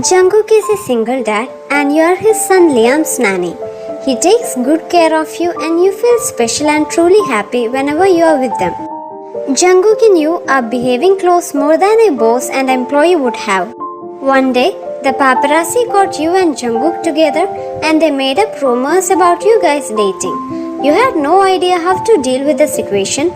Jungkook is a single dad and you are his son Liam's nanny. He takes good care of you and you feel special and truly happy whenever you are with them. Jungkook and you are behaving close more than a boss and employee would have. One day, the paparazzi caught you and Jungkook together and they made up rumors about you guys dating. You had no idea how to deal with the situation.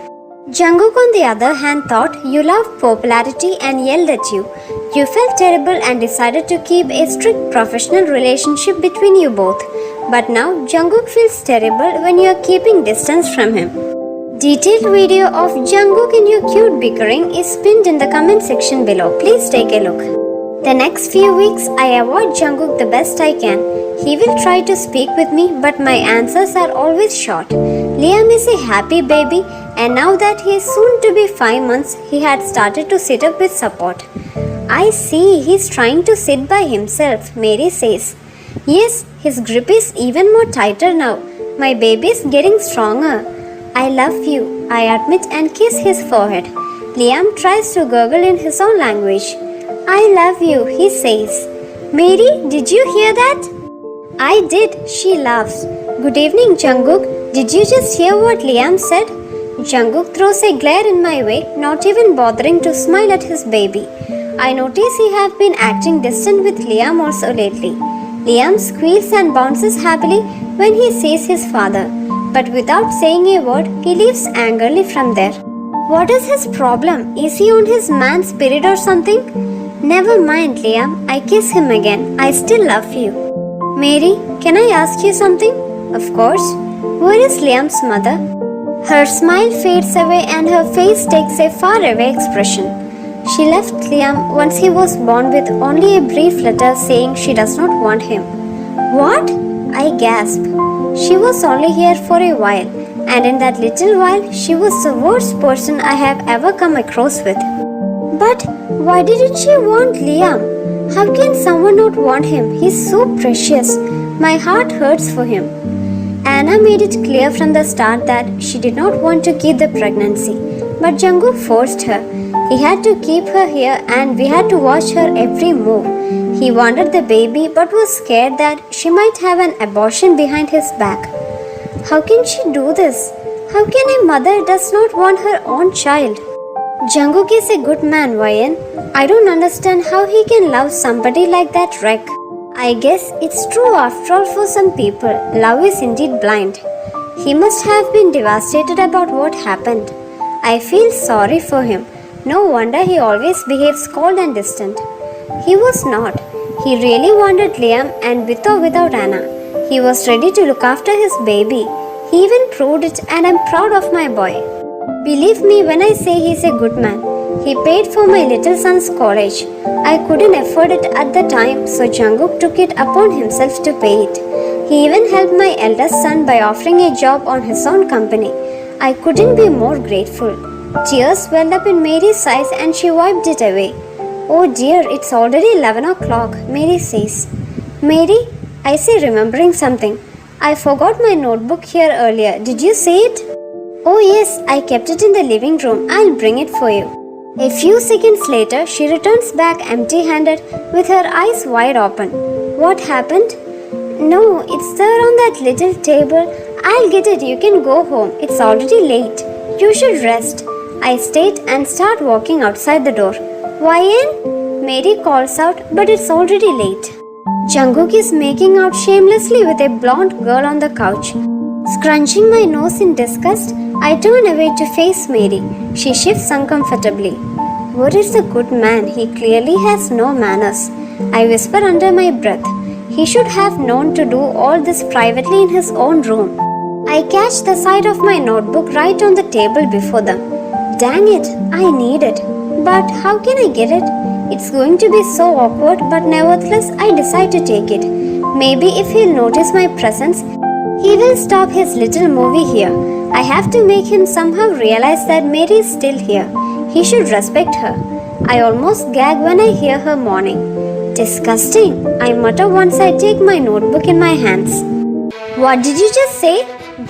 Jungkook on the other hand thought you loved popularity and yelled at you. You felt terrible and decided to keep a strict professional relationship between you both. But now Jungkook feels terrible when you are keeping distance from him. Detailed video of Jungkook and your cute bickering is pinned in the comment section below. Please take a look. The next few weeks I avoid Jungkook the best I can. He will try to speak with me but my answers are always short. Liam is a happy baby and now that he is soon to be 5 months, he had started to sit up with support. I see he's trying to sit by himself, Mary says. Yes, his grip is even more tighter now. My baby is getting stronger. I love you, I admit and kiss his forehead. Liam tries to gurgle in his own language. I love you, he says. Mary, did you hear that? I did, she laughs. Good evening, Jungkook. Did you just hear what Liam said? Jungkook throws a glare in my way, not even bothering to smile at his baby. I notice he have been acting distant with Liam also lately. Liam squeals and bounces happily when he sees his father, but without saying a word, he leaves angrily from there. What is his problem? Is he on his man's period or something? Never mind, Liam. I kiss him again. I still love you. Mary, can I ask you something? Of course. Where is Liam's mother? Her smile fades away and her face takes a faraway expression. She left Liam once he was born with only a brief letter saying she does not want him. What? I gasp. She was only here for a while, and in that little while, she was the worst person I have ever come across with. But why didn't she want Liam? How can someone not want him? He's so precious. My heart hurts for him. Anna made it clear from the start that she did not want to keep the pregnancy, but Jungkook forced her. He had to keep her here and we had to watch her every move. He wanted the baby but was scared that she might have an abortion behind his back. How can she do this? How can a mother does not want her own child? Jungkook is a good man, Ryan. I don't understand how he can love somebody like that wreck. I guess it's true after all for some people. Love is indeed blind. He must have been devastated about what happened. I feel sorry for him. No wonder he always behaves cold and distant. He was not. He really wanted Liam and with or without Anna. He was ready to look after his baby. He even proved it and I'm proud of my boy. Believe me when I say he's a good man. He paid for my little son's college. I couldn't afford it at the time, so Jungkook took it upon himself to pay it. He even helped my eldest son by offering a job on his own company. I couldn't be more grateful. Tears welled up in Mary's eyes and she wiped it away. Oh dear, it's already 11 o'clock, Mary says. Mary, I say remembering something. I forgot my notebook here earlier. Did you see it? Oh yes, I kept it in the living room. I'll bring it for you. A few seconds later, she returns back empty-handed with her eyes wide open. What happened? No, it's there on that little table. I'll get it. You can go home. It's already late. You should rest. I state and start walking outside the door. Ryan? Mary calls out, but it's already late. Jungkook is making out shamelessly with a blonde girl on the couch. Scrunching my nose in disgust, I turn away to face Mary. She shifts uncomfortably. Where is the good man? He clearly has no manners. I whisper under my breath. He should have known to do all this privately in his own room. I catch the side of my notebook right on the table before them. Dang it, I need it. But how can I get it? It's going to be so awkward, but nevertheless I decide to take it. Maybe if he'll notice my presence, he will stop his little movie here. I have to make him somehow realize that Mary is still here. He should respect her. I almost gag when I hear her moaning. Disgusting, I mutter once I take my notebook in my hands. What did you just say?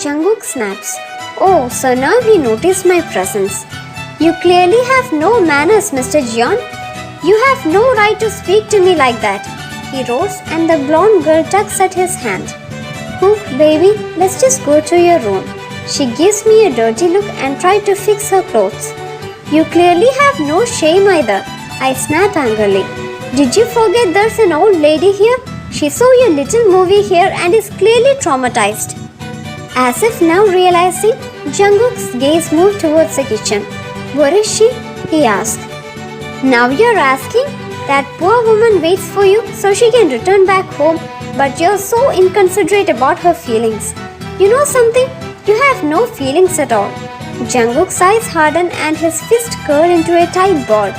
Jungkook snaps. Oh, so now he noticed my presence. You clearly have no manners, Mr. Jeon. You have no right to speak to me like that. He roars and the blonde girl tugs at his hand. Hook, baby, let's just go to your room. She gives me a dirty look and tries to fix her clothes. You clearly have no shame either. I snap angrily. Did you forget there's an old lady here? She saw your little movie here and is clearly traumatized. As if now realizing, Jungkook's gaze moved towards the kitchen. Where is she? He asked. Now you're asking? That poor woman waits for you so she can return back home, but you're so inconsiderate about her feelings. You know something? You have no feelings at all. Jungkook's eyes harden and his fist curl into a tight ball.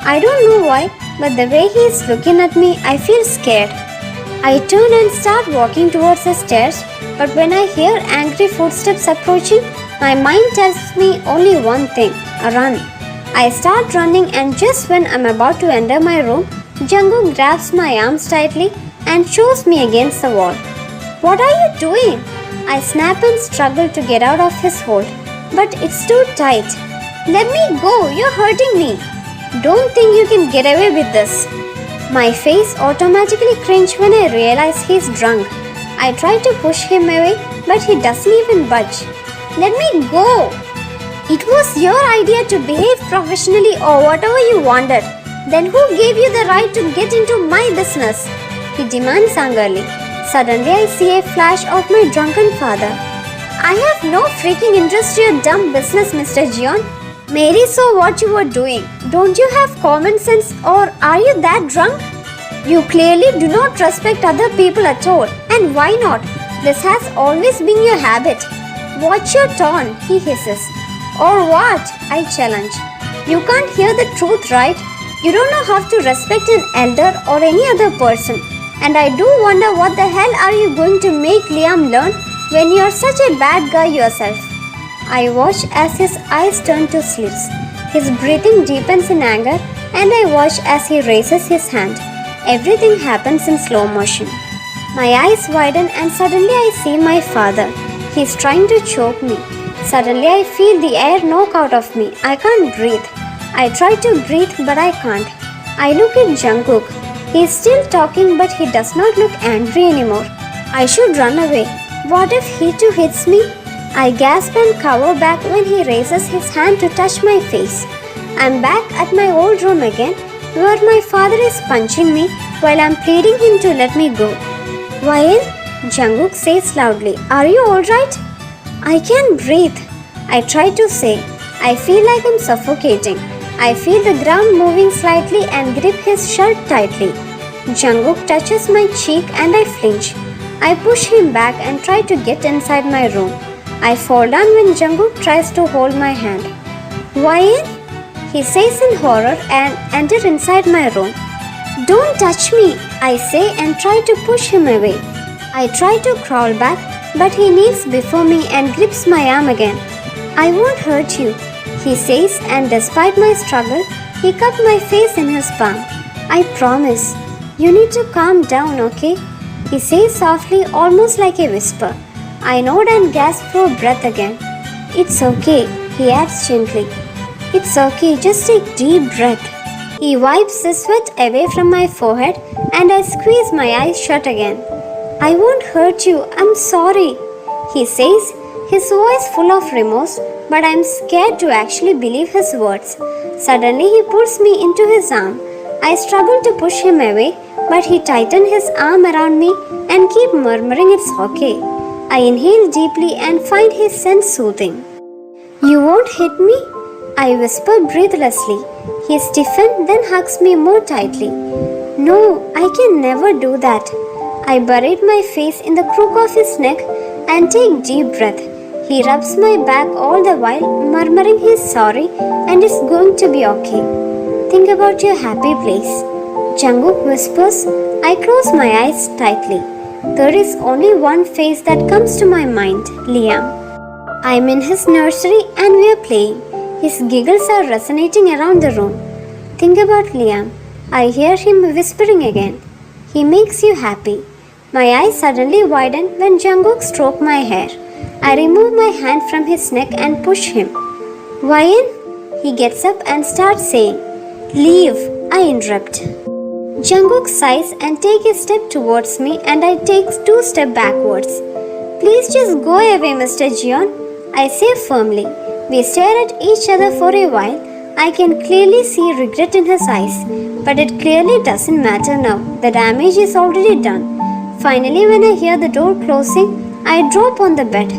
I don't know why, but the way he is looking at me, I feel scared. I turn and start walking towards the stairs, but when I hear angry footsteps approaching, my mind tells me only one thing, run. I start running and just when I'm about to enter my room, Jungkook grabs my arms tightly and shoves me against the wall. What are you doing? I snap and struggle to get out of his hold, but it's too tight. Let me go, you're hurting me. Don't think you can get away with this. My face automatically cringes when I realize he's drunk. I try to push him away, but he doesn't even budge. Let me go. It was your idea to behave professionally or whatever you wanted. Then who gave you the right to get into my business? He demands angrily. Suddenly I see a flash of my drunken father. I have no freaking interest in your dumb business, Mr. Jeon. Mary saw what you were doing. Don't you have common sense or are you that drunk? You clearly do not respect other people at all. And why not? This has always been your habit. Watch your tone, he hisses. Or what? I challenge. You can't hear the truth, right? You don't know how to respect an elder or any other person. And I do wonder what the hell are you going to make Liam learn when you're such a bad guy yourself. I watch as his eyes turn to slits. His breathing deepens in anger and I watch as he raises his hand. Everything happens in slow motion. My eyes widen and suddenly I see my father. He's trying to choke me. Suddenly I feel the air knock out of me. I can't breathe. I try to breathe but I can't. I look at Jungkook. He is still talking but he does not look angry anymore. I should run away. What if he too hits me? I gasp and cower back when he raises his hand to touch my face. I'm back at my old room again where my father is punching me while I'm pleading him to let me go. Why? Jungkook says loudly, are you alright? I can't breathe. I try to say. I feel like I'm suffocating. I feel the ground moving slightly and grip his shirt tightly. Jungkook touches my cheek and I flinch. I push him back and try to get inside my room. I fall down when Jungkook tries to hold my hand. Why? He says in horror and enter inside my room. Don't touch me, I say and try to push him away. I try to crawl back, but he kneels before me and grips my arm again. I won't hurt you, he says, and despite my struggle, he cupped my face in his palm. I promise. You need to calm down, okay? He says softly, almost like a whisper. I nod and gasp for breath again. It's okay, he adds gently. It's okay, just take deep breath. He wipes the sweat away from my forehead and I squeeze my eyes shut again. I won't hurt you, I'm sorry, he says, his voice full of remorse, but I'm scared to actually believe his words. Suddenly he pulls me into his arm. I struggle to push him away, but he tightens his arm around me and keep murmuring it's okay. I inhale deeply and find his scent soothing. You won't hit me? I whisper breathlessly. He stiffens, then hugs me more tightly. No, I can never do that. I buried my face in the crook of his neck and take deep breath. He rubs my back all the while, murmuring he's sorry and it's going to be okay. Think about your happy place. Jungkook whispers. I close my eyes tightly. There is only one face that comes to my mind, Liam. I'm in his nursery and we are playing. His giggles are resonating around the room. Think about Liam. I hear him whispering again. He makes you happy. My eyes suddenly widen when Jungkook strokes my hair. I remove my hand from his neck and push him. Wyan? He gets up and starts saying, "Leave," I interrupt. Jungkook sighs and takes a step towards me and I take 2 steps backwards. "Please just go away, Mr. Jeon," I say firmly. We stare at each other for a while. I can clearly see regret in his eyes, but it clearly doesn't matter now. The damage is already done. Finally, when I hear the door closing, I drop on the bed.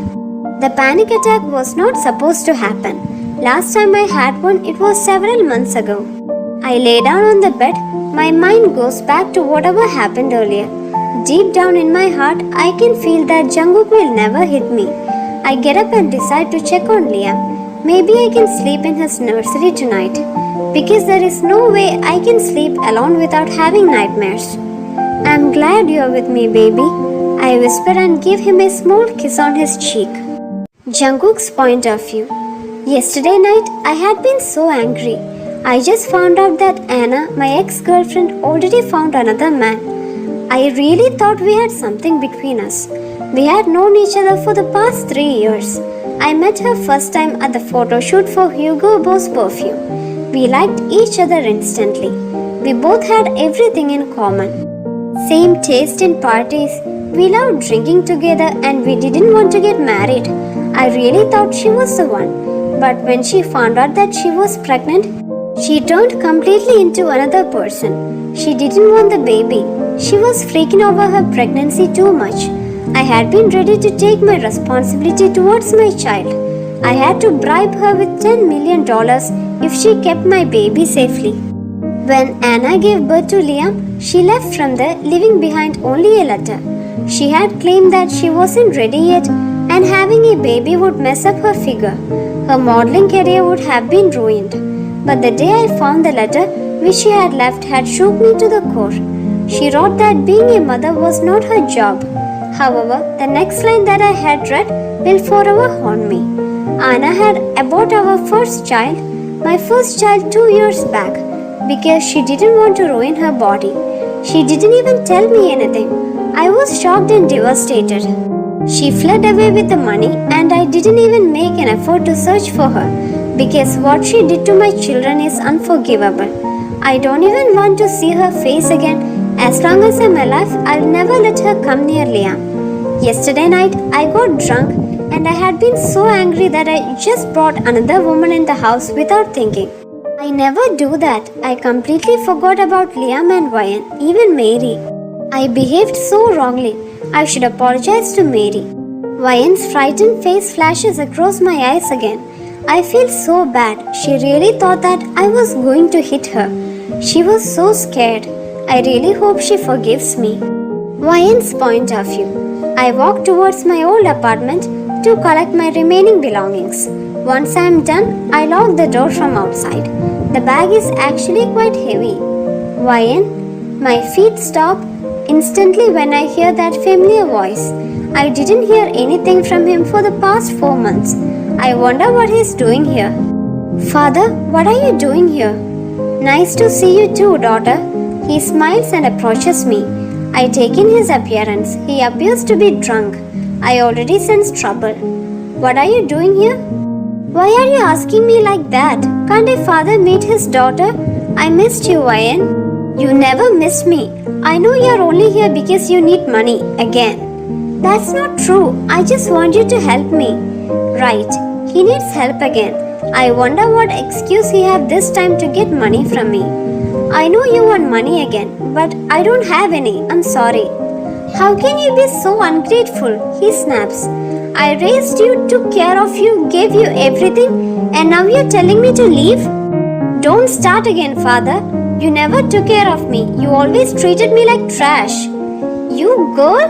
The panic attack was not supposed to happen. Last time I had one, it was several months ago. I lay down on the bed. My mind goes back to whatever happened earlier. Deep down in my heart, I can feel that Jungkook will never hit me. I get up and decide to check on Liam. Maybe I can sleep in his nursery tonight, because there is no way I can sleep alone without having nightmares. "I'm glad you're with me, baby," I whisper and give him a small kiss on his cheek. Jungkook's point of view. Yesterday night, I had been so angry. I just found out that Anna, my ex-girlfriend, already found another man. I really thought we had something between us. We had known each other for the past 3 years. I met her first time at the photo shoot for Hugo Boss perfume. We liked each other instantly. We both had everything in common. Same taste in parties. We loved drinking together and we didn't want to get married. I really thought she was the one. But when she found out that she was pregnant, she turned completely into another person. She didn't want the baby. She was freaking over her pregnancy too much. I had been ready to take my responsibility towards my child. I had to bribe her with $10 million if she kept my baby safely. When Anna gave birth to Liam, she left from there leaving behind only a letter. She had claimed that she wasn't ready yet and having a baby would mess up her figure. Her modeling career would have been ruined. But the day I found the letter which she had left had shook me to the core. She wrote that being a mother was not her job. However, the next line that I had read will forever haunt me. Anna had aborted our first child, my first child 2 years back, because she didn't want to ruin her body. She didn't even tell me anything. I was shocked and devastated. She fled away with the money and I didn't even make an effort to search for her because what she did to my children is unforgivable. I don't even want to see her face again. As long as I'm alive, I'll never let her come near Liam. Yesterday night, I got drunk and I had been so angry that I just brought another woman in the house without thinking. I never do that. I completely forgot about Liam and Wyan, even Mary. I behaved so wrongly. I should apologize to Mary. Wyan's frightened face flashes across my eyes again. I feel so bad. She really thought that I was going to hit her. She was so scared. I really hope she forgives me. Wyan's point of view. I walk towards my old apartment to collect my remaining belongings. Once I am done, I lock the door from outside. The bag is actually quite heavy. Wyan, my feet stop instantly when I hear that familiar voice. I didn't hear anything from him for the past 4 months. I wonder what he's doing here. "Father, what are you doing here?" "Nice to see you too, daughter." He smiles and approaches me. I take in his appearance. He appears to be drunk. I already sense trouble. "What are you doing here?" "Why are you asking me like that? Can't a father meet his daughter?" "I missed you, Wyan." "You never missed me. I know you're only here because you need money again." "That's not true. I just want you to help me." "Right. He needs help again. I wonder what excuse he have this time to get money from me." "I know you want money again, but I don't have any. I'm sorry." "How can you be so ungrateful?" He snaps. "I raised you, took care of you, gave you everything, and now you're telling me to leave?" "Don't start again, father. You never took care of me. You always treated me like trash." "You girl!"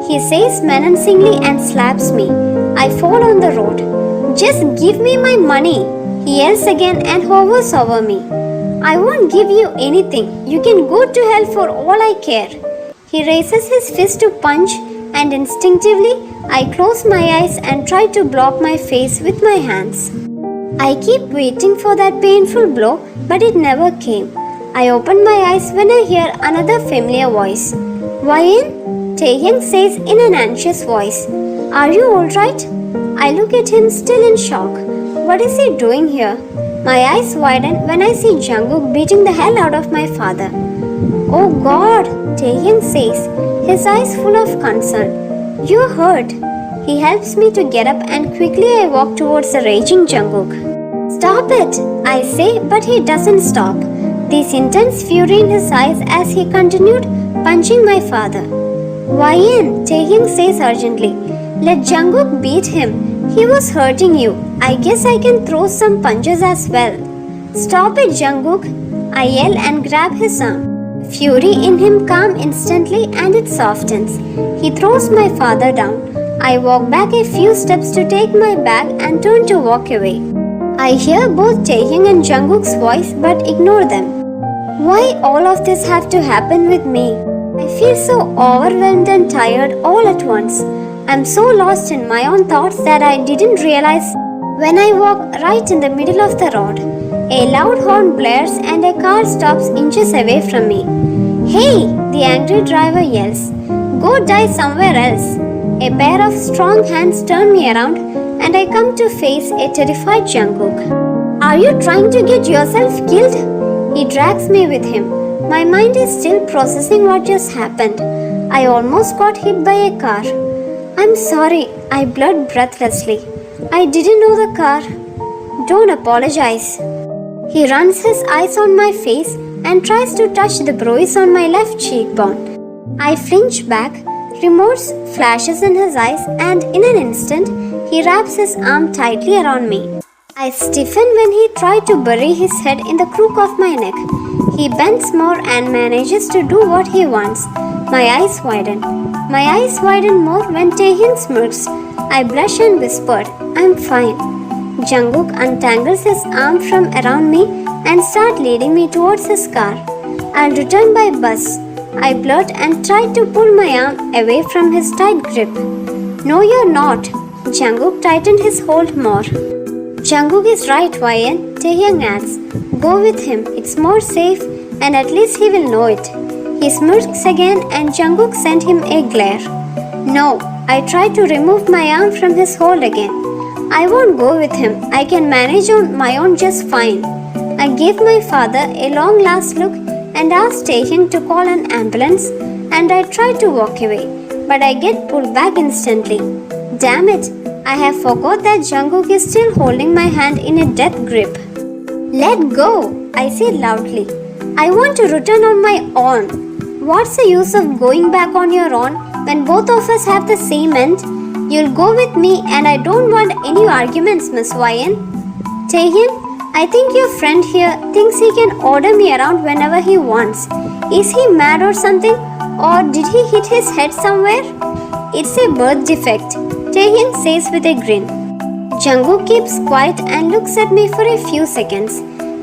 he says menacingly and slaps me. I fall on the road. "Just give me my money," he yells again and hovers over me. "I won't give you anything. You can go to hell for all I care." He raises his fist to punch and instinctively I close my eyes and try to block my face with my hands. I keep waiting for that painful blow, but it never came. I open my eyes when I hear another familiar voice. Why? Taehyung says in an anxious voice. Are you alright? I look at him still in shock. What is he doing here? My eyes widen when I see Jungkook beating the hell out of my father. Oh God, Taehyung says, his eyes full of concern. You're hurt. He helps me to get up and quickly I walk towards the raging Jungkook. Stop it, I say, but he doesn't stop. This intense fury in his eyes as he continued punching my father. Why? Taehyung says urgently. Let Jungkook beat him. He was hurting you. I guess I can throw some punches as well. Stop it, Jungkook. I yell and grab his arm. Fury in him calms instantly and it softens. He throws my father down. I walk back a few steps to take my bag and turn to walk away. I hear both Taehyung and Jungkook's voice but ignore them. Why all of this have to happen with me? I feel so overwhelmed and tired all at once. I'm so lost in my own thoughts that I didn't realize when I walk right in the middle of the road. A loud horn blares and a car stops inches away from me. Hey! The angry driver yells. Go die somewhere else. A pair of strong hands turn me around and I come to face a terrified Jungkook. Are you trying to get yourself killed? He drags me with him. My mind is still processing what just happened. I almost got hit by a car. I'm sorry, I blurted breathlessly. I didn't know the car. Don't apologize. He runs his eyes on my face and tries to touch the bruise on my left cheekbone. I flinch back, remorse flashes in his eyes, and in an instant, he wraps his arm tightly around me. I stiffen when he tried to bury his head in the crook of my neck. He bends more and manages to do what he wants. My eyes widen. My eyes widen more when Taehyung smirks. I blush and whisper, I'm fine. Jungkook untangles his arm from around me and starts leading me towards his car. I'll return by bus. I blurt and try to pull my arm away from his tight grip. No, you're not. Jungkook tightened his hold more. Jungkook is right, YN, Taehyung adds. Go with him, it's more safe and at least he will know it. He smirks again and Jungkook sent him a glare. No, I try to remove my arm from his hold again. I won't go with him, I can manage on my own just fine. I give my father a long last look and ask Taehyung to call an ambulance and I try to walk away, but I get pulled back instantly. Damn it, I have forgot that Jungkook is still holding my hand in a death grip. Let go, I say loudly. I want to return on my own. What's the use of going back on your own when both of us have the same end? You'll go with me and I don't want any arguments, Miss YN. Taehyung, I think your friend here thinks he can order me around whenever he wants. Is he mad or something? Or did he hit his head somewhere? It's a birth defect, Taehyung says with a grin. Jungkook keeps quiet and looks at me for a few seconds.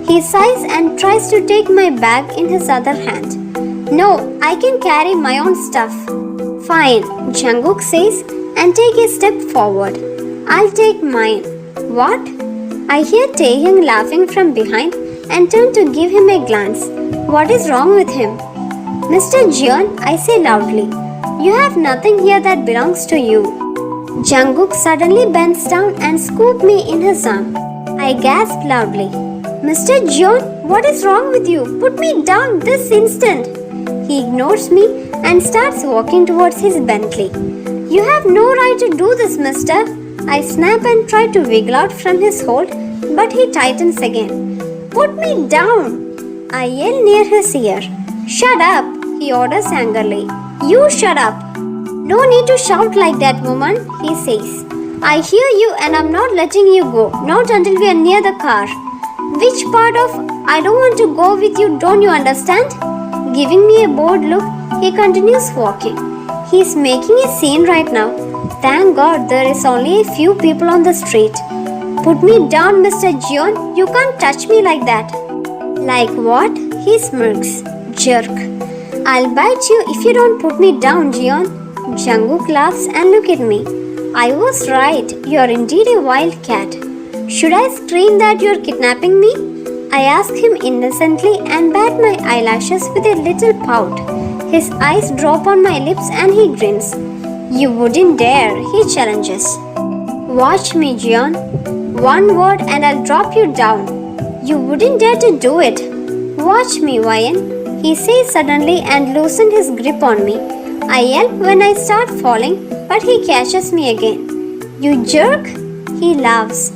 He sighs and tries to take my bag in his other hand. No, I can carry my own stuff. Fine, Jungkook says and take a step forward. I'll take mine. What? I hear Taehyung laughing from behind and turn to give him a glance. What is wrong with him? Mr. Jeon, I say loudly. You have nothing here that belongs to you. Jungkook suddenly bends down and scoops me in his arm. I gasp loudly. Mr. Jeon, what is wrong with you? Put me down this instant. He ignores me and starts walking towards his Bentley. You have no right to do this, mister. I snap and try to wiggle out from his hold, but he tightens again. Put me down! I yell near his ear. Shut up, he orders angrily. You shut up. No need to shout like that, woman, he says. I hear you and I'm not letting you go, not until we are near the car. Which part of I don't want to go with you don't you understand? Giving me a bored look, he continues walking. He's making a scene right now. Thank God there is only a few people on the street. Put me down, Mr. Jeon. You can't touch me like that. Like what? He smirks. Jerk. I'll bite you if you don't put me down, Jeon. Jungkook laughs and looks at me. I was right. You're indeed a wild cat. Should I scream that you're kidnapping me? I ask him innocently and bat my eyelashes with a little pout. His eyes drop on my lips and he grins. You wouldn't dare, he challenges. Watch me, Jian. One word and I'll drop you down. You wouldn't dare to do it. Watch me, Ryan, he says suddenly and loosened his grip on me. I yell when I start falling, but he catches me again. You jerk? He laughs.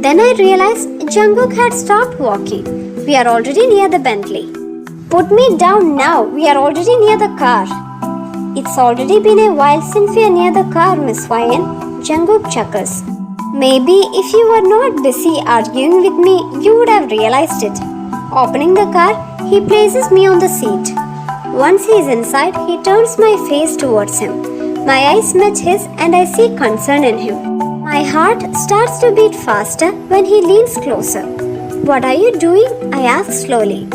Then I realize Jungkook had stopped walking. We are already near the Bentley. Put me down now, we are already near the car. It's already been a while since we are near the car, Miss Ryan. Jungkook chuckles. Maybe if you were not busy arguing with me, you would have realized it. Opening the car, he places me on the seat. Once he is inside, he turns my face towards him. My eyes match his and I see concern in him. My heart starts to beat faster when he leans closer. What are you doing? I ask slowly.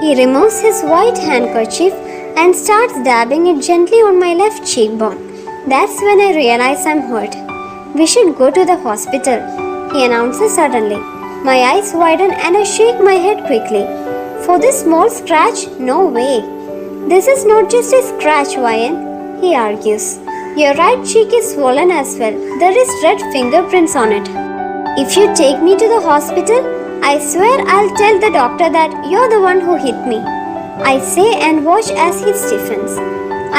He removes his white handkerchief and starts dabbing it gently on my left cheekbone. That's when I realize I'm hurt. We should go to the hospital, he announces suddenly. My eyes widen and I shake my head quickly. For this small scratch? No way. This is not just a scratch, Ryan, he argues. Your right cheek is swollen as well. There is red fingerprints on it. If you take me to the hospital, I swear I'll tell the doctor that you're the one who hit me. I say and watch as he stiffens.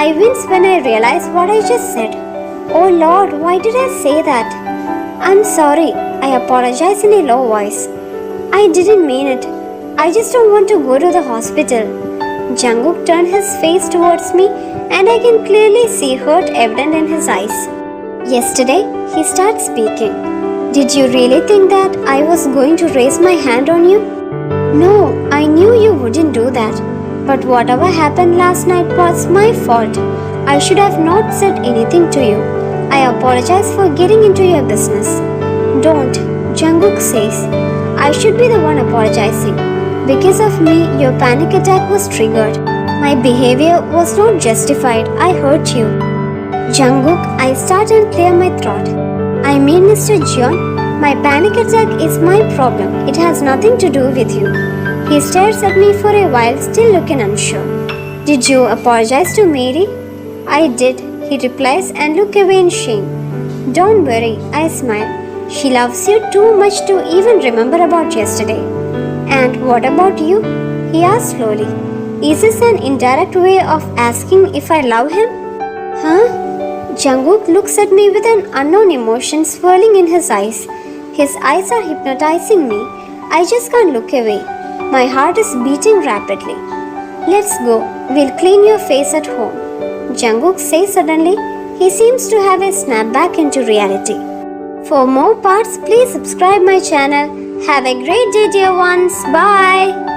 I wince when I realize what I just said. Oh Lord, why did I say that? I'm sorry, I apologize in a low voice. I didn't mean it. I just don't want to go to the hospital. Jungkook turned his face towards me and I can clearly see hurt evident in his eyes. Yesterday, he starts speaking. Did you really think that I was going to raise my hand on you? No, I knew you wouldn't do that. But whatever happened last night was my fault. I should have not said anything to you. I apologize for getting into your business. Don't, Jungkook says. I should be the one apologizing. Because of me, your panic attack was triggered. My behavior was not justified. I hurt you. Jungkook, I start and clear my throat. I mean, Mr. Jeon, my panic attack is my problem. It has nothing to do with you. He stares at me for a while, still looking unsure. Did you apologize to Mary? I did, he replies and look away in shame. Don't worry, I smile. She loves you too much to even remember about yesterday. And what about you? He asks slowly. Is this an indirect way of asking if I love him? Huh? Jungkook looks at me with an unknown emotion swirling in his eyes. His eyes are hypnotizing me. I just can't look away. My heart is beating rapidly. Let's go. We'll clean your face at home. Jungkook says suddenly. He seems to have a snap back into reality. For more parts, please subscribe my channel. Have a great day, dear ones. Bye.